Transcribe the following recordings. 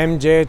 MJ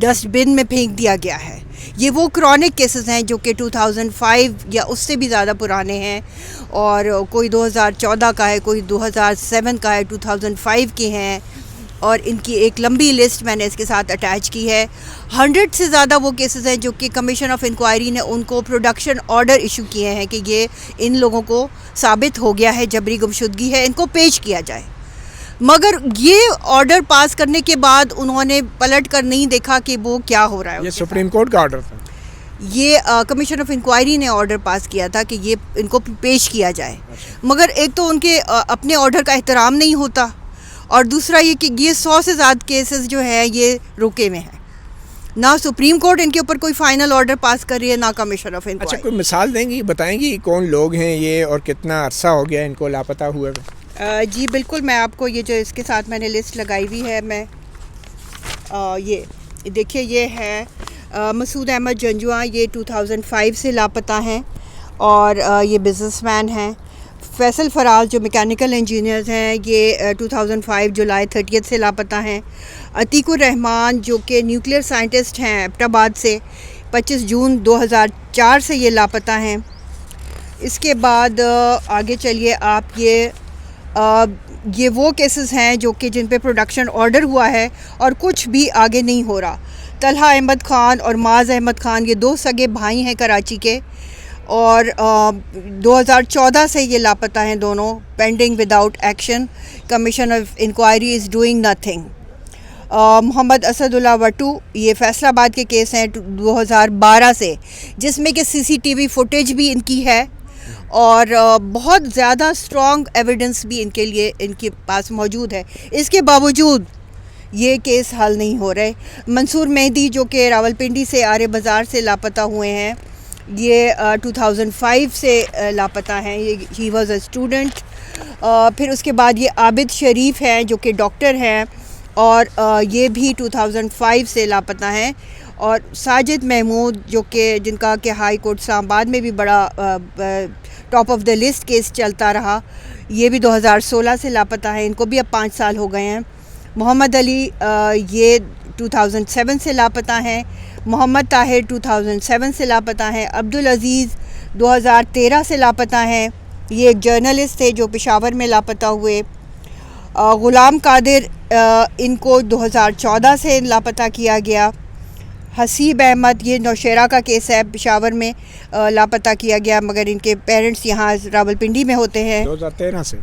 dust bin میں پھینک دیا گیا ہے. یہ وہ کرونک کیسز ہیں جو کہ 2005 یا اس سے بھی زیادہ پرانے ہیں, اور کوئی 2014 کا ہے, کوئی 2007 کا ہے, 2005 کے ہیں, اور ان کی ایک لمبی لسٹ میں نے اس کے ساتھ اٹیچ کی ہے. 100 سے زیادہ وہ کیسز ہیں جو کہ کمیشن آف انکوائری نے ان کو پروڈکشن آرڈر ایشو کیے ہیں کہ یہ ان لوگوں کو ثابت ہو گیا ہے جبری گمشدگی ہے, ان کو پیش کیا جائے. مگر یہ آرڈر پاس کرنے کے بعد انہوں نے پلٹ کر نہیں دیکھا کہ وہ کیا ہو رہا ہے. یہ سپریم کورٹ کا آرڈر تھا, یہ کمیشن آف انکوائری نے آرڈر پاس کیا تھا کہ یہ ان کو پیش کیا جائے. مگر ایک تو ان کے اپنے آرڈر کا احترام نہیں ہوتا, اور دوسرا یہ کہ یہ 100 سے زیادہ کیسز جو ہے یہ رکے میں ہیں. نہ سپریم کورٹ ان کے اوپر کوئی فائنل آرڈر پاس کر رہی ہے, نہ کمیشن آف انکوائری. اچھا کوئی مثال دیں گی, بتائیں گی کون لوگ ہیں یہ اور کتنا عرصہ ہو گیا ان کو لاپتہ ہوئے؟ جی بالکل, میں آپ کو یہ جو اس کے ساتھ میں نے لسٹ لگائی ہوئی ہے, میں یہ دیکھیے, یہ ہے مسعود احمد جنجواں, یہ 2005 سے لاپتہ ہیں, اور یہ بزنس مین ہیں. فیصل فراز جو میکینیکل انجینئرز ہیں, یہ 2005 جولائی 30 سے لاپتہ ہیں. عتیق الرحمان جو کہ نیوکلیئر سائنٹسٹ ہیں ایبٹ آباد سے, 25 جون 2004 سے یہ لاپتہ ہیں. اس کے بعد آگے چلیے آپ, یہ وہ کیسز ہیں جو کہ جن پہ پروڈکشن آرڈر ہوا ہے اور کچھ بھی آگے نہیں ہو رہا. طلحہ احمد خان اور معاذ احمد خان, یہ 2 سگے بھائی ہیں کراچی کے, اور 2014 سے یہ لاپتہ ہیں دونوں. Pending without action, commission of inquiry is doing nothing. Muhammad Asadullah Wattoo, یہ فیصل آباد کے کیس ہیں 2012 سے, جس میں کہ CCTV فوٹیج بھی ان کی ہے, اور بہت زیادہ اسٹرانگ ایویڈنس بھی ان کے لیے ان کے پاس موجود ہے. اس کے باوجود یہ کیس حل نہیں ہو رہے. منصور مہدی جو کہ راولپنڈی سے آرے بازار سے لاپتہ ہوئے ہیں, یہ 2005 سے لاپتہ ہیں. یہ ہی واز اے اسٹوڈنٹ. پھر اس کے بعد یہ عابد شریف ہیں جو کہ ڈاکٹر ہیں, اور یہ بھی 2005 سے لاپتہ ہیں. اور ساجد محمود جو کہ جن کا کہ ہائی کورٹ اسلام آباد میں بھی بڑا top of the list case چلتا رہا, یہ بھی 2016 سے لاپتہ ہیں. ان کو بھی اب 5 سال ہو گئے ہیں. محمد علی یہ 2007 سے لاپتہ ہیں. محمد طاہر 2007 سے لاپتہ ہیں. عبدالعزیز 2013 سے لاپتہ ہیں, یہ ایک جرنلسٹ تھے جو پشاور میں لاپتہ ہوئے. غلام قادر ان کو 2014 سے لاپتہ کیا گیا. حسیب احمد, یہ نوشیرہ کا کیس ہے, پشاور میں لاپتہ کیا گیا, مگر ان کے پیرنٹس یہاں راولپنڈی میں ہوتے ہیں. 2013 سے,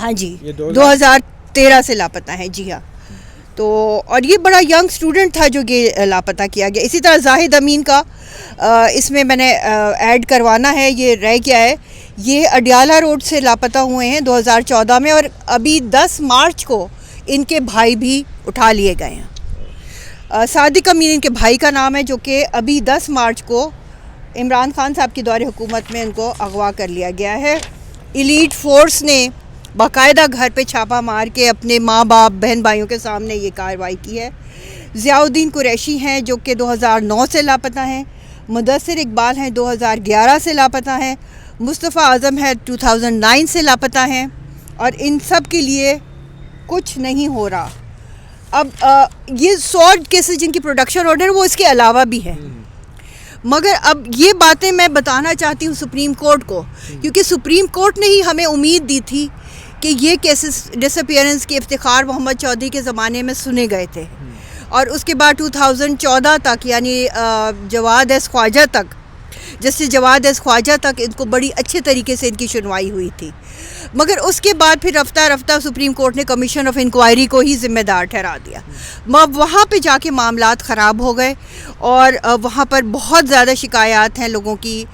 ہاں جی, 2013 سے لاپتہ ہیں. جی ہاں. تو اور یہ بڑا ینگ اسٹوڈنٹ تھا جو یہ لاپتہ کیا گیا. اسی طرح زاہد امین کا اس میں نے ایڈ کروانا ہے, یہ رہ گیا ہے. یہ اڈیالہ روڈ سے لاپتہ ہوئے ہیں 2014 میں, اور ابھی 10 مارچ کو ان کے بھائی بھی اٹھا لیے گئے ہیں. صادق امین ان کے بھائی کا نام ہے, جو کہ ابھی 10 مارچ کو عمران خان صاحب کی دور حکومت میں ان کو اغوا کر لیا گیا ہے. ایلیٹ فورس نے باقاعدہ گھر پہ چھاپا مار کے اپنے ماں باپ بہن بھائیوں کے سامنے یہ کارروائی کی ہے. ضیاء الدین قریشی ہیں جو کہ 2009 سے لاپتہ ہیں. مدثر اقبال ہیں 2011 سے لاپتہ ہیں. مصطفیٰ اعظم ہے 2009 سے لاپتہ ہیں, اور ان سب کے لیے کچھ نہیں ہو رہا. اب یہ 100 کیسز جن کی پروڈکشن آرڈر وہ اس کے علاوہ بھی ہے, مگر اب یہ باتیں میں بتانا چاہتی ہوں سپریم کورٹ کو, کیونکہ سپریم کورٹ نے ہی ہمیں امید دی تھی کہ یہ کیسز ڈس اپیئرنس کے افتخار محمد چودھری کے زمانے میں سنے گئے تھے, اور اس کے بعد 2014 تک, یعنی جواد ایس خواجہ تک, جسٹس جواد ایس خواجہ تک ان کو بڑی اچھے طریقے سے ان کی سنوائی ہوئی تھی. مگر اس کے بعد پھر رفتہ رفتہ سپریم کورٹ نے کمیشن آف انکوائری کو ہی ذمہ دار ٹھہرا دیا. وہاں پہ جا کے معاملات خراب ہو گئے, اور وہاں پر بہت زیادہ شکایات ہیں لوگوں کی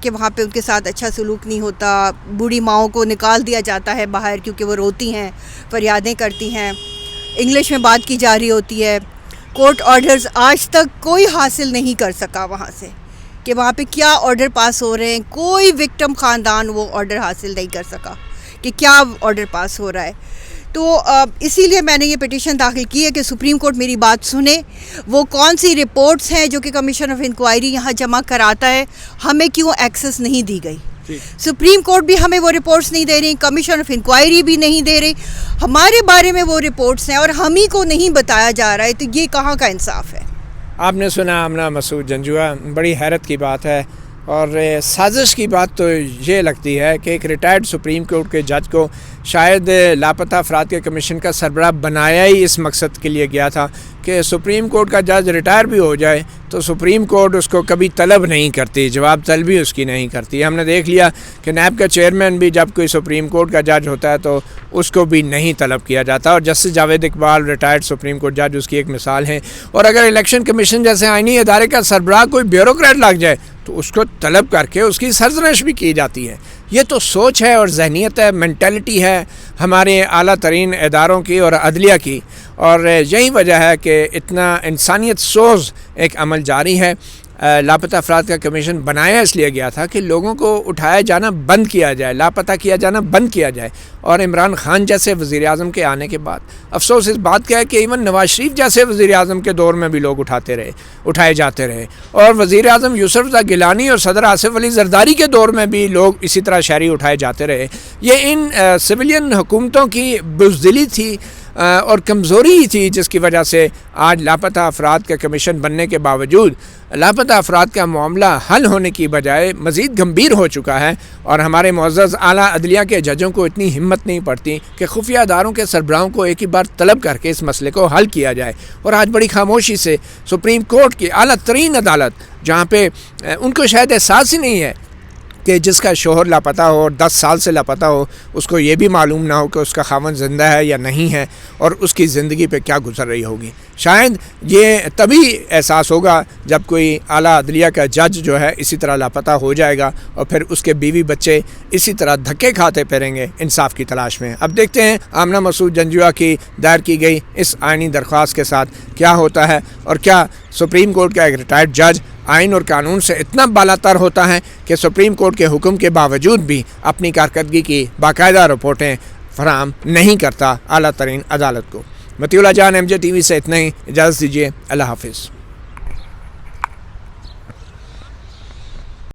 کہ وہاں پہ ان کے ساتھ اچھا سلوک نہیں ہوتا. بوڑھی ماؤں کو نکال دیا جاتا ہے باہر کیونکہ وہ روتی ہیں, فریادیں کرتی ہیں, انگلش میں بات کی جا رہی ہوتی ہے. کورٹ آرڈرز آج تک کوئی حاصل نہیں کر سکا وہاں سے کہ وہاں پہ کیا آرڈر پاس ہو رہے ہیں. کوئی وکٹم خاندان وہ آرڈر حاصل نہیں کر سکا کہ کیا آرڈر پاس ہو رہا ہے. تو اسی لیے میں نے یہ پٹیشن داخل کی ہے کہ سپریم کورٹ میری بات سنے. وہ کون سی رپورٹس ہیں جو کہ کمیشن آف انکوائری یہاں جمع کراتا ہے, ہمیں کیوں ایکسیس نہیں دی گئی. سپریم کورٹ بھی ہمیں وہ رپورٹس نہیں دے رہی, کمیشن آف انکوائری بھی نہیں دے رہی. ہمارے بارے میں وہ رپورٹس ہیں اور ہم ہی کو نہیں بتایا جا رہا ہے, تو یہ کہاں کا انصاف ہے. آپ نے سنا آمنہ مسعود جنجوعہ، بڑی حیرت کی بات ہے اور سازش کی بات تو یہ لگتی ہے کہ ایک ریٹائرڈ سپریم کورٹ کے جج کو شاید لاپتہ افراد کے کمیشن کا سربراہ بنایا ہی اس مقصد کے لیے گیا تھا کہ سپریم کورٹ کا جج ریٹائر بھی ہو جائے تو سپریم کورٹ اس کو کبھی طلب نہیں کرتی، جواب طلبی اس کی نہیں کرتی۔ ہم نے دیکھ لیا کہ نیب کا چیئرمین بھی جب کوئی سپریم کورٹ کا جج ہوتا ہے تو اس کو بھی نہیں طلب کیا جاتا، اور justice Javed Iqbal retired supreme court جج اس کی ایک مثال ہیں۔ اور اگر الیکشن کمیشن جیسے آئینی ادارے کا سربراہ کوئی بیوروکریٹ لگ جائے تو اس کو طلب کر کے اس کی سرزنش بھی کی جاتی ہے۔ یہ تو سوچ ہے اور ذہنیت ہے، مینٹلٹی ہے ہمارے اعلیٰ ترین اداروں کی اور عدلیہ کی، اور یہی وجہ ہے کہ اتنا انسانیت سوز ایک عمل جاری ہے۔ لاپتہ افراد کا کمیشن بنایا اس لیے گیا تھا کہ لوگوں کو اٹھایا جانا بند کیا جائے، لاپتہ کیا جانا بند کیا جائے، اور عمران خان جیسے وزیر اعظم کے آنے کے بعد افسوس اس بات کا ہے کہ ایون نواز شریف جیسے وزیر اعظم کے دور میں بھی لوگ اٹھائے جاتے رہے، اور وزیر اعظم یوسف رضا گیلانی اور صدر آصف علی زرداری کے دور میں بھی لوگ اسی طرح شہری اٹھائے جاتے رہے۔ یہ ان سویلین حکومتوں کی بزدلی تھی اور کمزوری ہی تھی جس کی وجہ سے آج لاپتہ افراد کا کمیشن بننے کے باوجود لاپتہ افراد کا معاملہ حل ہونے کی بجائے مزید گمبھیر ہو چکا ہے، اور ہمارے معزز اعلیٰ عدلیہ کے ججوں کو اتنی ہمت نہیں پڑتی کہ خفیہ اداروں کے سربراہوں کو ایک ہی بار طلب کر کے اس مسئلے کو حل کیا جائے۔ اور آج بڑی خاموشی سے سپریم کورٹ کی اعلیٰ ترین عدالت، جہاں پہ ان کو شاید احساس ہی نہیں ہے کہ جس کا شوہر لاپتہ ہو اور 10 سال سے لاپتہ ہو، اس کو یہ بھی معلوم نہ ہو کہ اس کا خاوند زندہ ہے یا نہیں ہے اور اس کی زندگی پہ کیا گزر رہی ہوگی۔ شاید یہ تبھی احساس ہوگا جب کوئی اعلیٰ عدلیہ کا جج جو ہے اسی طرح لاپتہ ہو جائے گا، اور پھر اس کے بیوی بچے اسی طرح دھکے کھاتے پھریں گے انصاف کی تلاش میں۔ اب دیکھتے ہیں آمنہ مسعود جنجوعہ کی دائر کی گئی اس آئینی درخواست کے ساتھ کیا ہوتا ہے، اور کیا سپریم کورٹ کا ایک ریٹائرڈ جج آئین اور قانون سے اتنا بالاتر ہوتا ہے کہ سپریم کورٹ کے حکم کے باوجود بھی اپنی کارکردگی کی باقاعدہ رپورٹیں فراہم نہیں کرتا اعلیٰ ترین عدالت کو۔ مطیع اللہ جان، MJ TV سے اتنا ہی، اجازت دیجیے، اللہ حافظ۔